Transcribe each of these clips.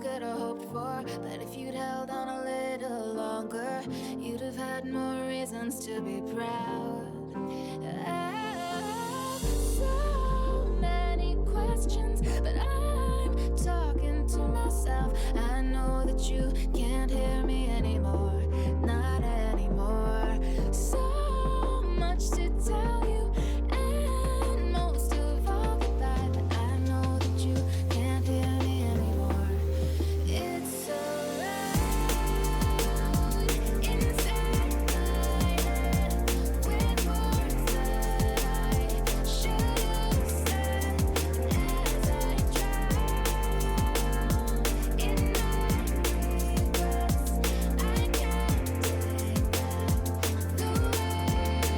could have hoped for. But if you'd held on a little longer, you'd have had more reasons to be proud. So many questions, but I'm talking to myself. I know that you can't hear me anymore, not anymore. So much to tell you, and most of all the fact that I know that you can't hear me anymore. It's so loud inside my head with words that I should have said as I drown in my regrets. I can't take back the words.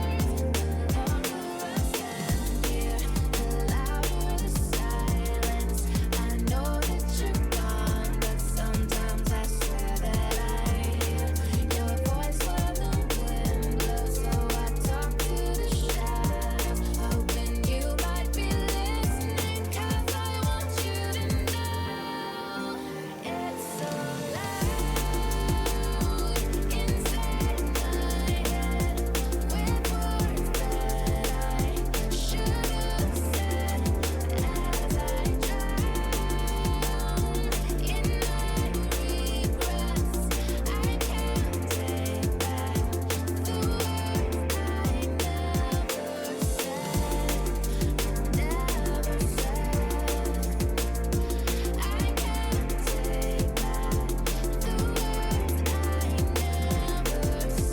The longer I stand here, the louder the silence. I know that you're gone, but sometimes I swear that I hear your voice where the wind blows. So I talk to the shadows, hoping you might be listening, 'cause I want you to know it's so loud inside my head with words that I should have said as I drown in my regrets. I can't take back the words I never said, never said. I can't take back the words I never said, never said. I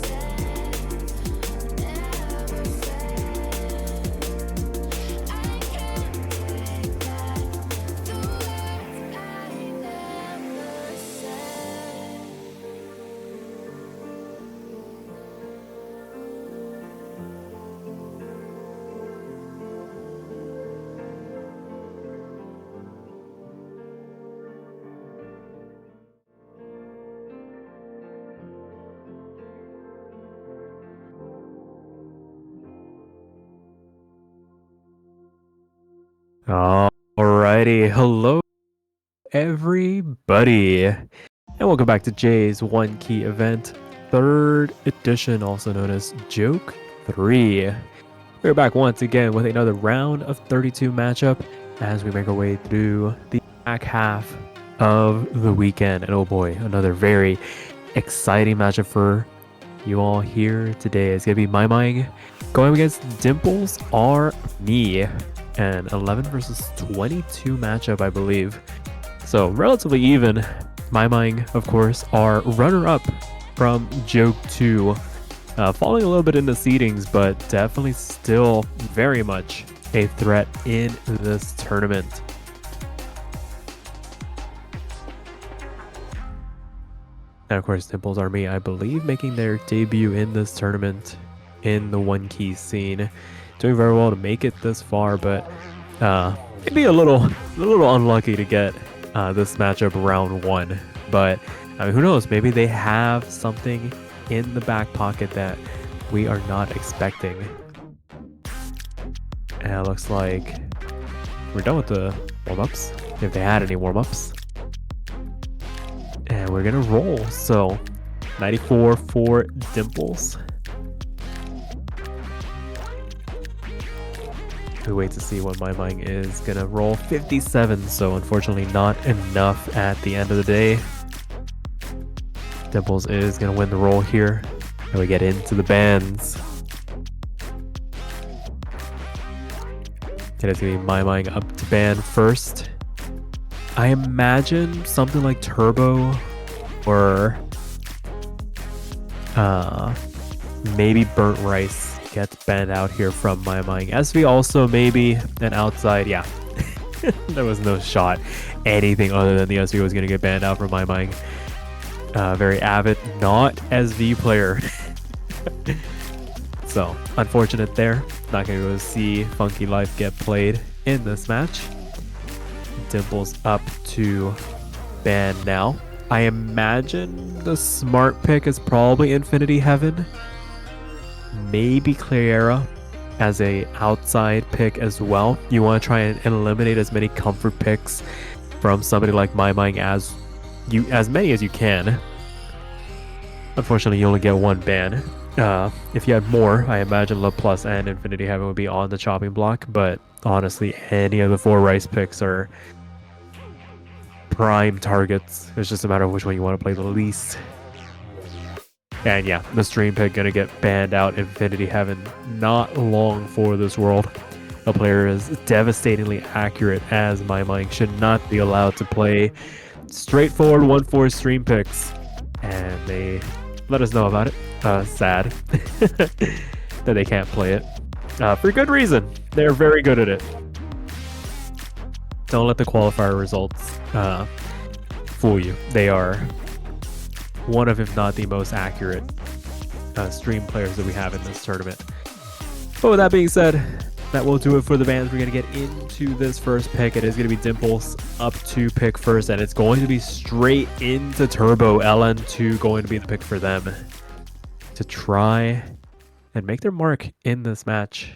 can't take back the words I never said. Alrighty, hello everybody, and welcome back to Jay's One Key Event, 3rd edition, also known as Joke 3. We're back once again with another round of 32 matchup as we make our way through the back half of the weekend. And oh boy, another very exciting matchup for you all here today. It's going to be Maimaing going against DimplesRMe. An 11 versus 22 matchup, I believe. So relatively even. Maimaing, of course, are runner-up from JOKE3, falling a little bit in the seedings, but definitely still very much a threat in this tournament. And of course, DimplesRMe, I believe, making their debut in this tournament in the one key scene. Doing very well to make it this far, but maybe a little unlucky to get this matchup round 1. But I mean, who knows? Maybe they have something in the back pocket that we are not expecting. And it looks like we're done with the warm-ups, if they had any warm-ups. And we're gonna roll. So 94 for Dimples. We wait to see what Maimaing is gonna roll. 57, so unfortunately not enough at the end of the day. Dimples is gonna win the roll here, and we get into the bands. And it's gonna be Maimaing up to band first. I imagine something like Turbo, or maybe Burnt Rice gets banned out here from Maimaing. SV also maybe an outside, yeah. There was no shot anything other than the SV was going to get banned out from Maimaing. Very avid, not SV player. So, unfortunate there. Not going to be able to see Funky Life get played in this match. Dimples up to ban now. I imagine the smart pick is probably Infinity Heaven. Maybe Clara as a outside pick as well. You want to try and eliminate as many comfort picks from somebody like Maimaing as as many as you can. Unfortunately, you only get one ban. If you had more, I imagine Love Plus and Infinity Heaven would be on the chopping block, but honestly, any of the 4 rice picks are prime targets. It's just a matter of which one you want to play the least. And yeah, the stream pick gonna get banned out. Infinity Heaven, not long for this world. A player as devastatingly accurate as Maimaing should not be allowed to play straightforward 1-4 stream picks. And they let us know about it. Sad that they can't play it. For good reason. They're very good at it. Don't let the qualifier results fool you. They are one of, if not the most accurate stream players that we have in this tournament. But with that being said, that will do it for the bans. We're going to get into this first pick. It is going to be Dimples up to pick first, and it's going to be straight into Turbo. LN2 going to be the pick for them to try and make their mark in this match.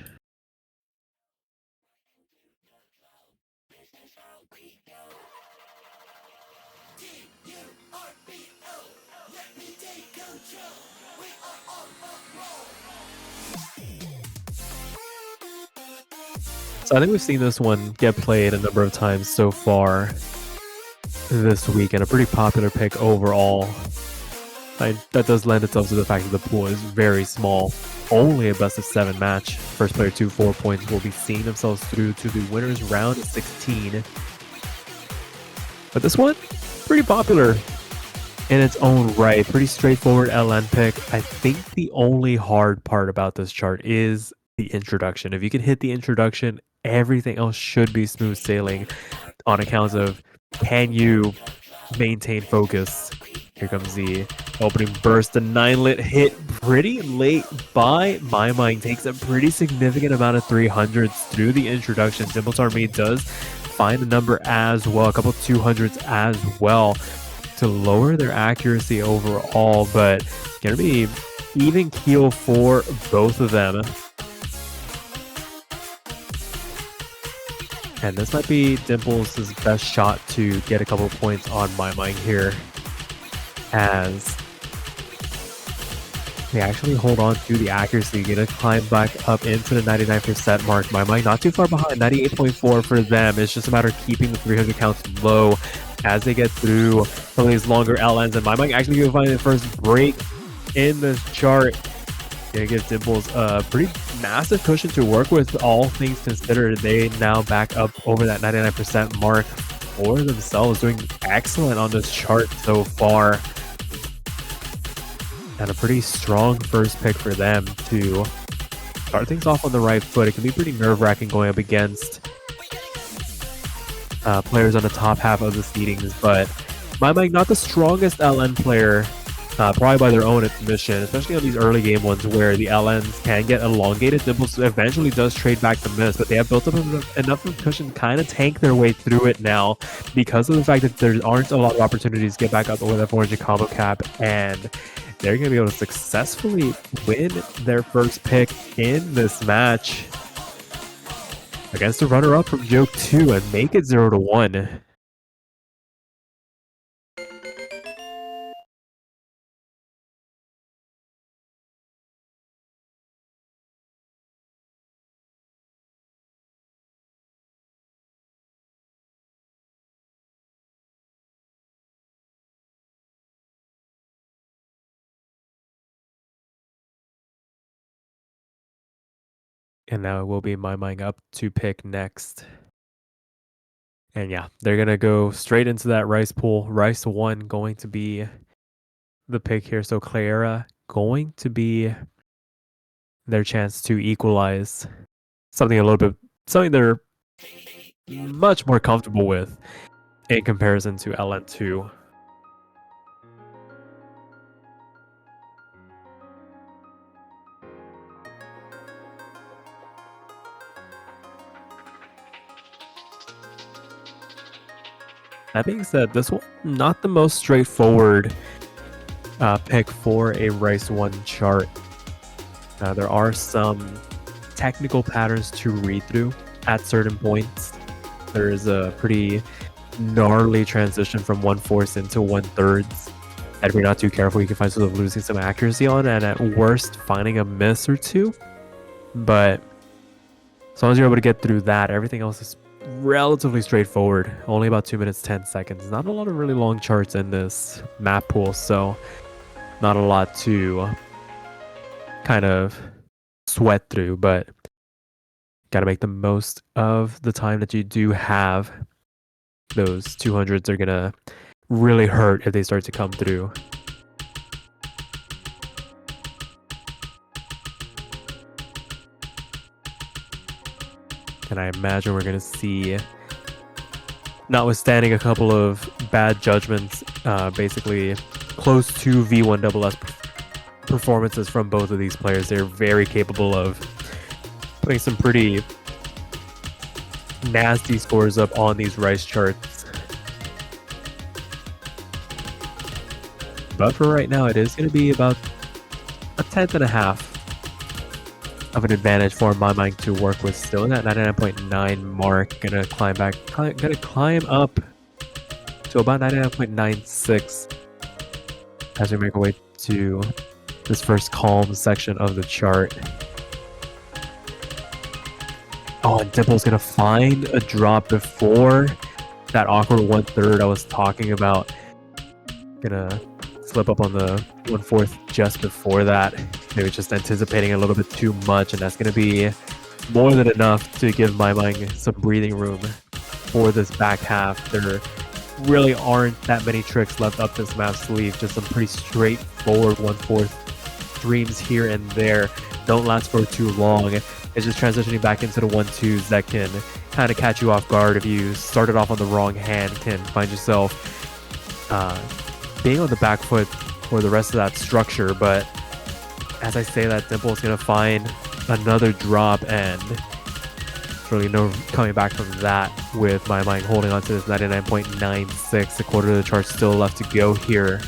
So I think we've seen this one get played a number of times so far this week, and a pretty popular pick overall. That does lend itself to the fact that the pool is very small. Only a best of 7 match. First player to 4 points will be seeing themselves through to the winners round of 16. But this one, pretty popular in its own right. Pretty straightforward LN pick. I think the only hard part about this chart is the introduction. If you can hit the introduction, everything else should be smooth sailing on account of, can you maintain focus? Here comes the opening burst. The 9-lit hit pretty late by Maimaing. Takes a pretty significant amount of 300s through the introduction. DimplesRMe does find the number as well. A couple 200s as well to lower their accuracy overall. But going to be even keel for both of them. And this might be Dimples' best shot to get a couple points on Maimaing here, as they actually hold on to the accuracy. Gonna climb back up into the 99% mark. Maimaing not too far behind, 98.4 for them. It's just a matter of keeping the 300 counts low as they get through some of these longer LNs. And Maimaing actually gonna find the first break in this chart. Gonna give Dimples a pretty massive cushion to work with, all things considered. They now back up over that 99% mark for themselves, doing excellent on this chart so far. And a pretty strong first pick for them to start things off on the right foot. It can be pretty nerve-wracking going up against players on the top half of the seedings, but Maimaing not the strongest LN player, probably by their own admission, especially on these early game ones where the LNs can get elongated. Dimples eventually does trade back the miss, but they have built up enough of cushion to kind of tank their way through it now because of the fact that there aren't a lot of opportunities to get back up with a 400 combo cap, and they're going to be able to successfully win their first pick in this match against the runner-up from JOKE3 and make it 0-1. And now it will be Maimaing up to pick next. And yeah, they're going to go straight into that rice pool. Rice 1 going to be the pick here. So Clara going to be their chance to equalize something they're much more comfortable with in comparison to LN2. That being said, this one not the most straightforward pick for a Rice 1 chart. There are some technical patterns to read through at certain points. There is a pretty gnarly transition from 1/4 into 1/3. And if you're not too careful, you can find yourself losing some accuracy on, and at worst, finding a miss or two. But as long as you're able to get through that, everything else is relatively straightforward. Only about 2 minutes, 10 seconds. Not a lot of really long charts in this map pool, so not a lot to kind of sweat through, but got to make the most of the time that you do have. Those 200s are going to really hurt if they start to come through. And I imagine we're going to see, notwithstanding a couple of bad judgments, basically close to V1 double S performances from both of these players. They're very capable of putting some pretty nasty scores up on these rice charts. But for right now, it is going to be about a 10.5 of an advantage for Maimaing to work with. Still in that 99.9 mark. Gonna climb back, gonna climb up to about 99.96 as we make our way to this first calm section of the chart. Oh, and Dimple's gonna find a drop before that awkward 1/3 I was talking about. Gonna slip up on the 1/4 just before that. Maybe just anticipating a little bit too much, and that's gonna be more than enough to give Maimaing some breathing room for this back half. There really aren't that many tricks left up this map sleeve. Just some pretty straightforward 1/4 dreams here and there. Don't last for too long. It's just transitioning back into the 1/2s that can kind of catch you off guard if you started off on the wrong hand. Can find yourself being on the back foot for the rest of that structure. But as I say that, Dimple is going to find another drop, and really no coming back from that with Maimaing holding on to this 99.96. A quarter of the chart still left to go here.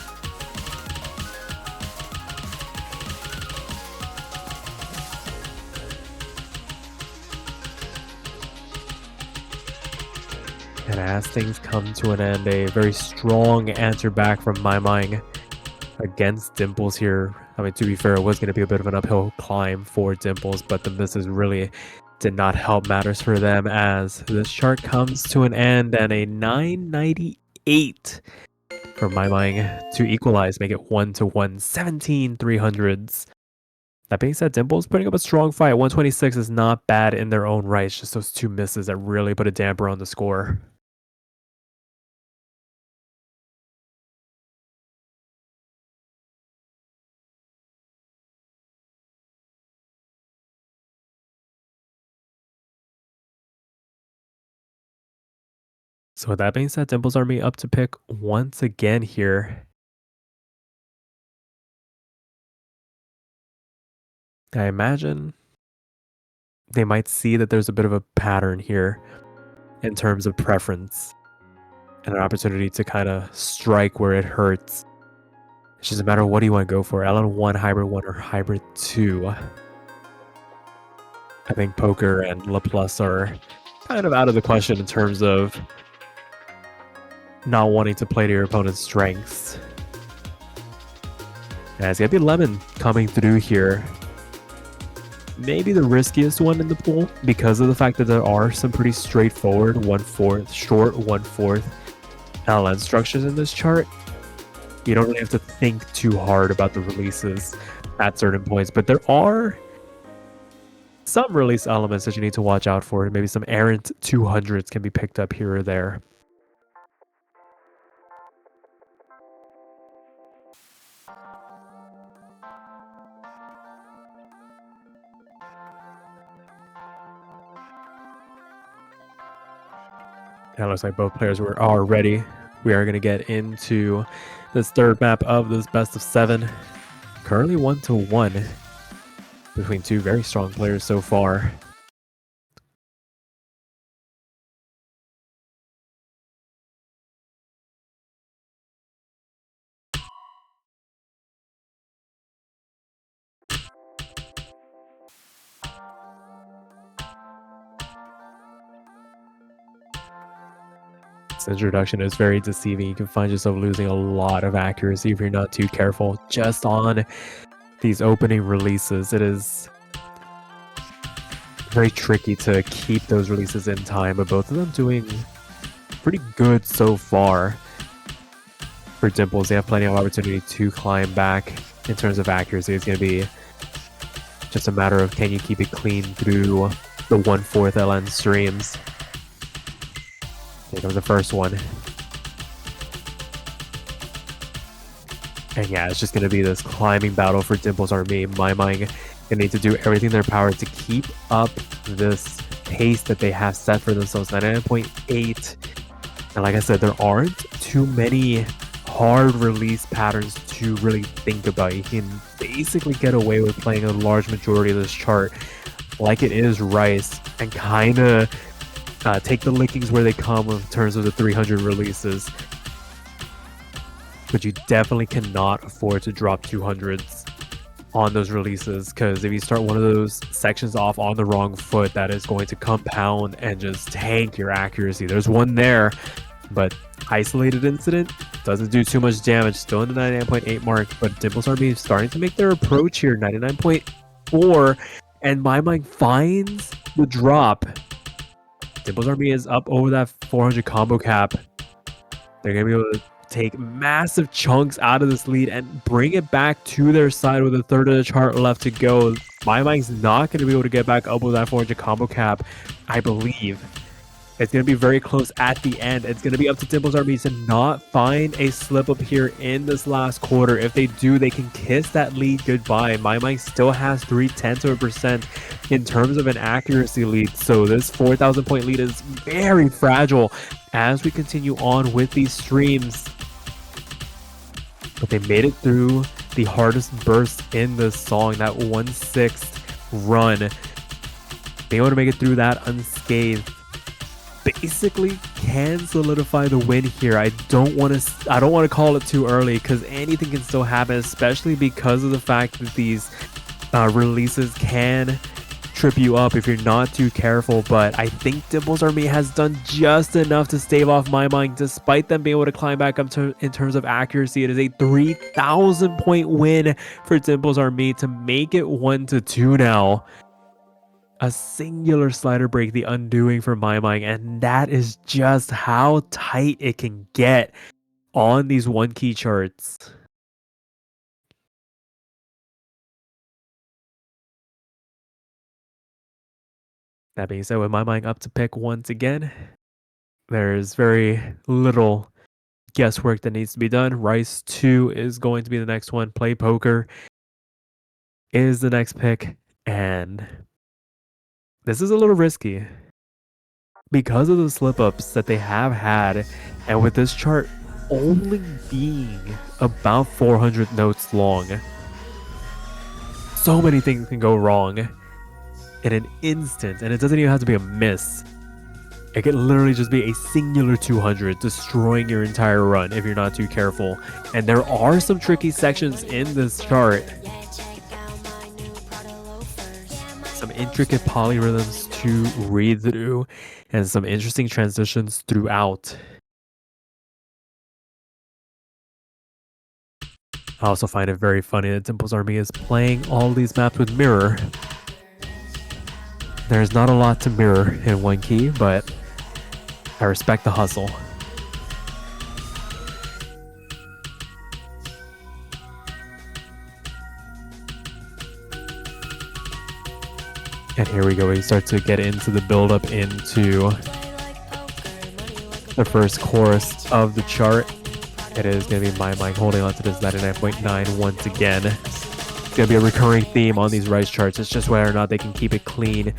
And as things come to an end, a very strong answer back from Maimaing against Dimples here. I mean, to be fair, it was going to be a bit of an uphill climb for Dimples, but the misses really did not help matters for them as this chart comes to an end, and a 998 for Maimaing to equalize, make it 1-1, 17 300s. That being said, Dimples putting up a strong fight. 126 is not bad in their own right. It's just those two misses that really put a damper on the score. So with that being said, DimplesRMe up to pick once again here. I imagine they might see that there's a bit of a pattern here in terms of preference and an opportunity to kind of strike where it hurts. It's just a matter of what do you want to go for, LN1, Hybrid 1, or Hybrid 2. I think Poker and Laplace are kind of out of the question in terms of not wanting to play to your opponent's strengths. As it's going to be Lemon coming through here. Maybe the riskiest one in the pool because of the fact that there are some pretty straightforward 1/4, short 1/4 LN structures in this chart. You don't really have to think too hard about the releases at certain points, but there are some release elements that you need to watch out for. Maybe some errant 200s can be picked up here or there. And it looks like both players are ready. We are going to get into this third map of this best of 7. Currently 1-1 between two very strong players so far. This introduction is very deceiving. You can find yourself losing a lot of accuracy if you're not too careful just on these opening releases. It is very tricky to keep those releases in time, but both of them doing pretty good so far. For Dimples, they have plenty of opportunity to climb back. In terms of accuracy, it's going to be just a matter of can you keep it clean through the 1/4 LN streams. Here comes the first one. And yeah, it's just going to be this climbing battle for DimplesRMe. Maimaing they need to do everything in their power to keep up this pace that they have set for themselves, 99.8. And like I said, there aren't too many hard release patterns to really think about. You can basically get away with playing a large majority of this chart like it is Rice and kind of take the lickings where they come in terms of the 300 releases. But you definitely cannot afford to drop 200s on those releases, because if you start one of those sections off on the wrong foot, that is going to compound and just tank your accuracy. There's one there, but isolated incident doesn't do too much damage. Still in the 99.8 mark, but DimplesRMe is starting to make their approach here. 99.4, and Maimaing finds the drop. DimplesRMe is up over that 400 combo cap. They're gonna be able to take massive chunks out of this lead and bring it back to their side with a third of the chart left to go. Maimaing's not going to be able to get back up with that 400 combo cap, I believe. It's going to be very close at the end. It's going to be up to DimplesRMe to not find a slip up here in this last quarter. If they do, they can kiss that lead goodbye. Maimaing still has 0.3% in terms of an accuracy lead, so this 4,000 point lead is very fragile as we continue on with these streams. But they made it through the hardest burst in the song, that 1/6 run. Being able to make it through that unscathed basically can solidify the win here. I don't want to call it too early, because anything can still happen, especially because of the fact that these releases can trip you up if you're not too careful. But I think DimplesRMe has done just enough to stave off Maimaing, despite them being able to climb back up to, in terms of accuracy. It is a 3,000 point win for DimplesRMe to make it 1-2 now. A singular slider break, the undoing for Maimaing, and that is just how tight it can get on these one key charts. That being said, with Maimaing up to pick once again, there's very little guesswork that needs to be done. Rice 2 is going to be the next one. Play Poker is the next pick, and this is a little risky because of the slip-ups that they have had, and with this chart only being about 400 notes long. So many things can go wrong in an instant, and it doesn't even have to be a miss. It could literally just be a singular 200, destroying your entire run if you're not too careful. And there are some tricky sections in this chart. Some intricate polyrhythms to read through, and some interesting transitions throughout. I also find it very funny that DimplesRMe is playing all these maps with mirror. There's not a lot to mirror in one key, but I respect the hustle. And here we go, we start to get into the build-up into the first chorus of the chart. It is going to be Maimaing holding on to this 99.9 once again. It's going to be a recurring theme on these Rice charts. It's just whether or not they can keep it clean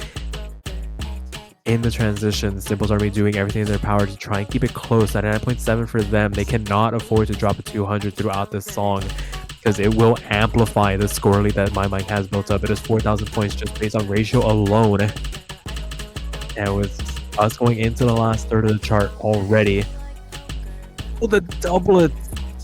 in the transitions. DimplesRMe doing everything in their power to try and keep it close. 99.7 for them. They cannot afford to drop a 200 throughout this song, because it will amplify the score lead that Maimaing has built up. It is 4,000 points just based on ratio alone. And with us going into the last third of the chart already, the doublet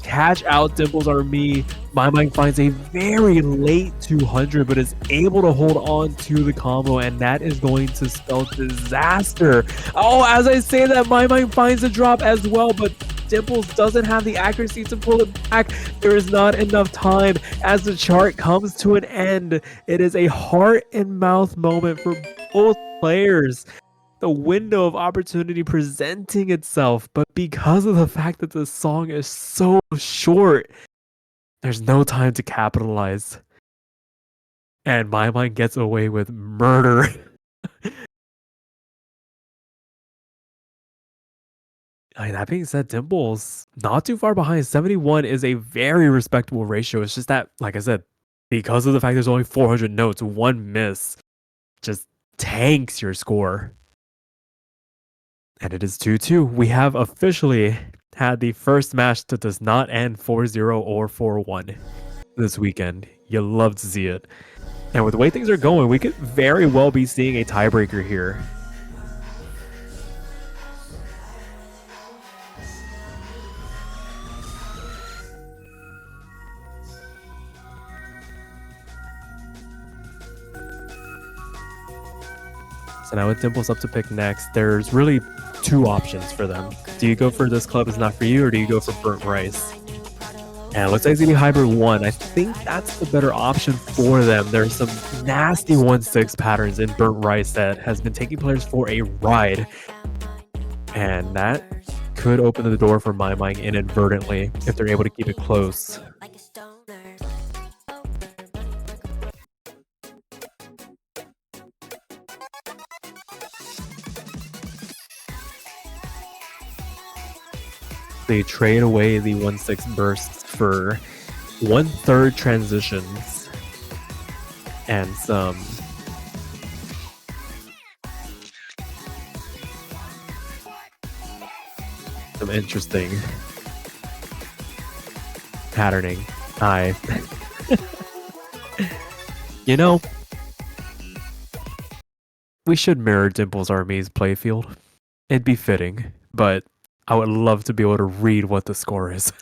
catch out DimplesRMe. Maimaing finds a very late 200, but is able to hold on to the combo, and that is going to spell disaster. Oh, as I say that, Maimaing finds a drop as well, but Dimples doesn't have the accuracy to pull it back. There is not enough time as the chart comes to an end. It is a heart and mouth moment for both players. The window of opportunity presenting itself, but because of the fact that the song is so short, there's no time to capitalize. And Maimaing gets away with murder. That being said, Dimples, not too far behind. 71 is a very respectable ratio. It's just that, like I said, because of the fact there's only 400 notes, one miss just tanks your score. And it is 2-2. We have officially had the first match that does not end 4-0 or 4-1 this weekend. You love to see it. And with the way things are going, we could very well be seeing a tiebreaker here. So now with Dimples up to pick next, there's really two options for them. Do you go for This Club Is Not For You, or do you go for Burnt Rice? And it looks like it's going to be Hybrid 1. I think that's the better option for them. There's some nasty 1-6 patterns in Burnt Rice that has been taking players for a ride. And that could open the door for Maimaing inadvertently if they're able to keep it close. They trade away the 1-6 bursts for 1/3 transitions and some interesting patterning. You know, we should mirror DimplesRMe's playfield. It'd be fitting, but I would love to be able to read what the score is.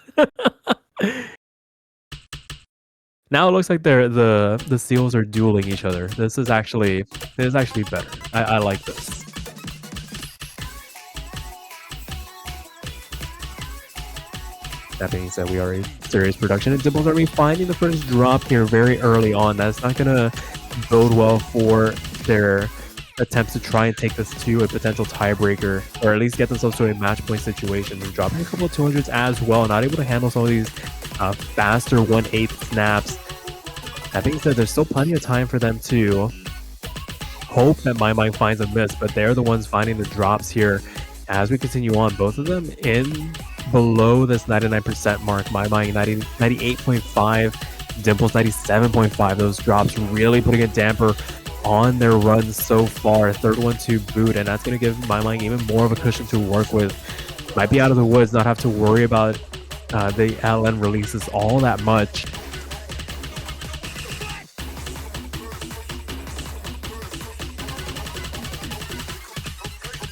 Now it looks like the seals are dueling each other. This is actually better. I like this. That being said, we are a serious production, and DimplesRMe finding the first drop here very early on. That's not gonna bode well for their attempts to try and take this to a potential tiebreaker, or at least get themselves to a match point situation. They're dropping a couple of 200s as well, not able to handle some of these faster 1/8 snaps. That being said, there's still plenty of time for them to hope that Maimaing finds a miss, but they're the ones finding the drops here as we continue on. Both of them in below this 99% mark. Maimaing 98.5, Dimples 97.5. Those drops really putting a damper on their runs so far. Third one to boot, and that's going to give Maimaing even more of a cushion to work with. Might be out of the woods, not have to worry about the LN releases all that much.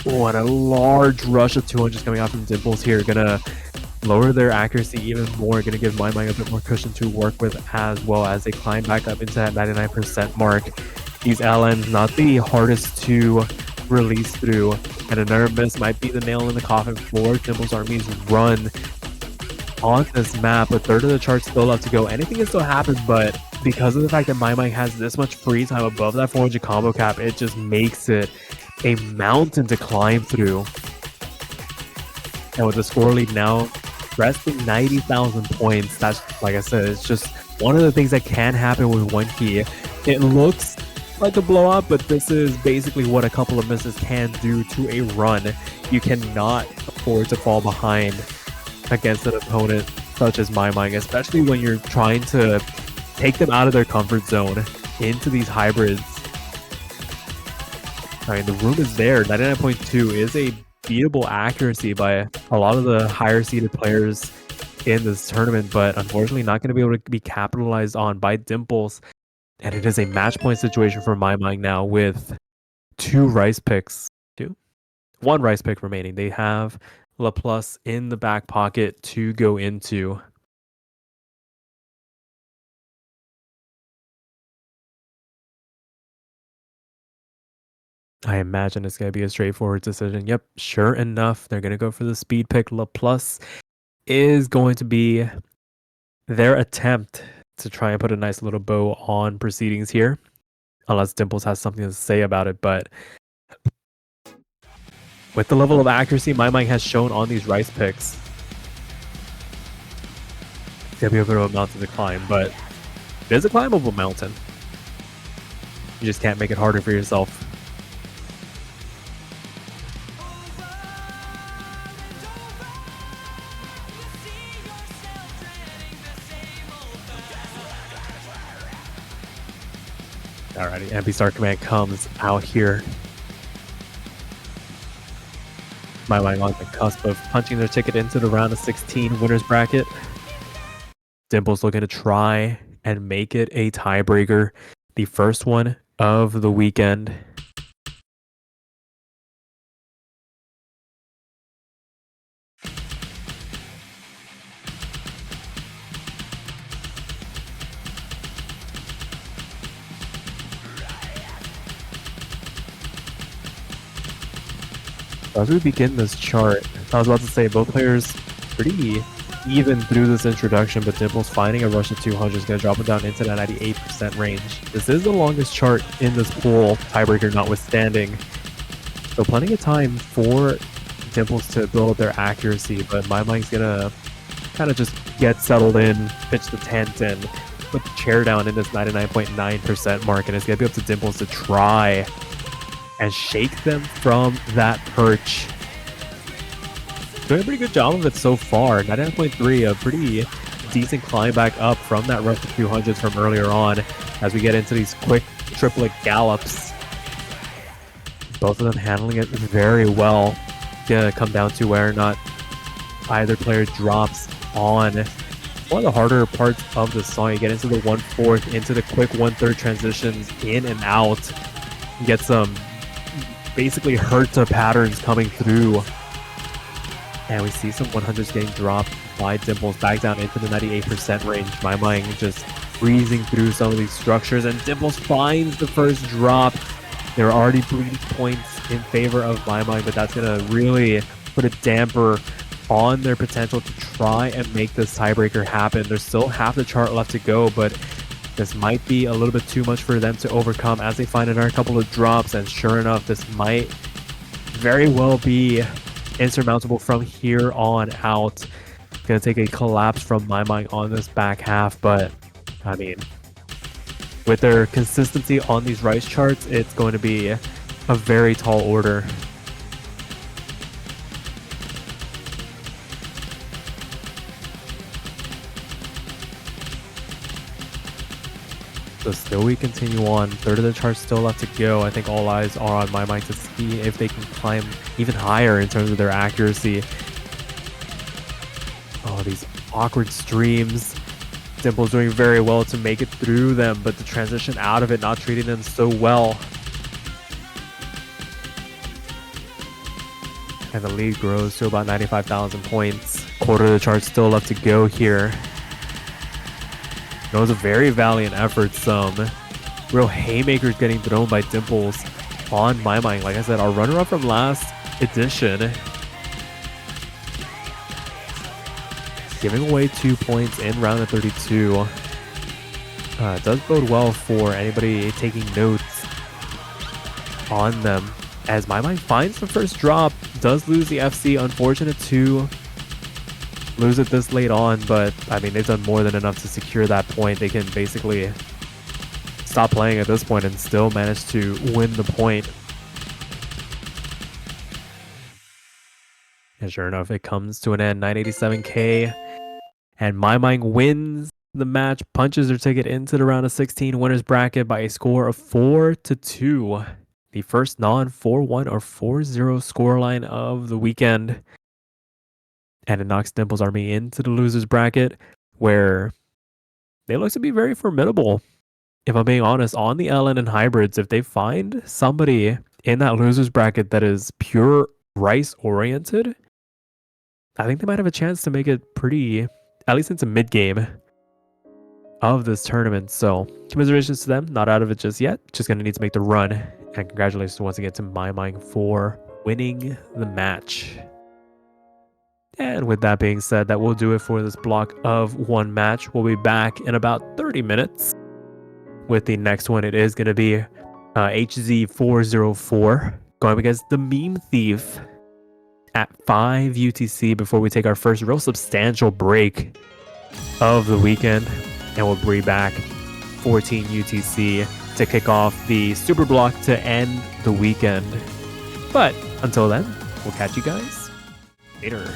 Oh, and a large rush of 200s coming out from Dimples here. Gonna lower their accuracy even more. Gonna give Maimaing a bit more cushion to work with, as well as they climb back up into that 99% mark. These LNs, not the hardest to release through. And another miss might be the nail in the coffin for DimplesRMe's run on this map. A third of the chart still left to go. Anything can still happen, but because of the fact that Maimaing has this much free time above that 400 combo cap, it just makes it a mountain to climb through. And with the score lead now resting 90,000 points, that's, like I said, it's just one of the things that can happen with one key. It looks like a blowout, but this is basically what a couple of misses can do to a run. You cannot afford to fall behind against an opponent such as Maimaing, especially when you're trying to take them out of their comfort zone into these hybrids. I mean, the room is there. 99.2 is a beatable accuracy by a lot of the higher seeded players in this tournament, but unfortunately not going to be able to be capitalized on by Dimples. And it is a match point situation for Maimaing now with one rice pick remaining. They have LaPlus in the back pocket to go into. I imagine it's going to be a straightforward decision. Yep, sure enough, they're going to go for the speed pick. Plus is going to be their attempt to try and put a nice little bow on proceedings here. Unless Dimples has something to say about it, but with the level of accuracy Maimaing has shown on these rice picks, it's going to be a bit of a mountain to climb, but it is a climbable mountain. You just can't make it harder for yourself. Alrighty, MP Star Command comes out here. Maimaing on the cusp of punching their ticket into the round of 16 winners bracket. Dimples looking to try and make it a tiebreaker, the first one of the weekend. As we begin this chart, I was about to say both players pretty even through this introduction, but Dimples finding a rush of 200 is going to drop it down into that 98% range. This is the longest chart in this pool, tiebreaker notwithstanding. So plenty of time for Dimples to build up their accuracy, but Maimaing's going to kind of just get settled in, pitch the tent, and put the chair down in this 99.9% mark, and it's going to be up to Dimples to try and shake them from that perch. Doing a pretty good job of it so far. 99.3, a pretty decent climb back up from that rush of 200s from earlier on as we get into these quick triplet gallops. Both of them handling it very well. Gonna come down to where or not either player drops on one of the harder parts of the song. You get into the 1/4, into the quick 1/3 transitions in and out. You get some basically hurta patterns coming through. And we see some 100s getting dropped by Dimples back down into the 98% range. Maimaing just breezing through some of these structures, and Dimples finds the first drop. There are already bleeding points in favor of Maimaing, but that's going to really put a damper on their potential to try and make this tiebreaker happen. There's still half the chart left to go, but this might be a little bit too much for them to overcome as they find another couple of drops, and sure enough, this might very well be insurmountable from here on out. It's going to take a collapse from Maimaing on this back half, but I mean, with their consistency on these rice charts, it's going to be a very tall order. So still we continue on. Third of the chart still left to go. I think all eyes are on Maimaing to see if they can climb even higher in terms of their accuracy. Oh, these awkward streams. Dimples doing very well to make it through them, but the transition out of it not treating them so well. And the lead grows to about 95,000 points. Quarter of the chart still left to go here. It was a very valiant effort. Some real haymakers getting thrown by Dimples on Maimaing. Like I said, our runner-up from last edition, giving away 2 points in round of 32. Does bode well for anybody taking notes on them. As Maimaing finds the first drop, does lose the FC. Unfortunate to lose it this late on, but I mean, they've done more than enough to secure that point. They can basically stop playing at this point and still manage to win the point. And sure enough, it comes to an end. 987k, and Maimaing wins the match, punches their ticket into the round of 16 winners bracket by a score of 4-2. The first non-4-1 or 4-0 scoreline of the weekend. And it knocks DimplesRMe into the losers bracket, where they look to be very formidable. If I'm being honest, on the LN and hybrids, if they find somebody in that losers bracket that is pure rice oriented, I think they might have a chance to make it pretty, at least into mid game of this tournament. So commiserations to them, not out of it just yet, just gonna need to make the run And congratulations once again to Maimaing for winning the match. And with that being said, that will do it for this block of one match. We'll be back in about 30 minutes with the next one. It is going to be HZ404 going up against the Meme Thief at 5 UTC before we take our first real substantial break of the weekend. And we'll be back 14 UTC to kick off the super block to end the weekend. But until then, we'll catch you guys later.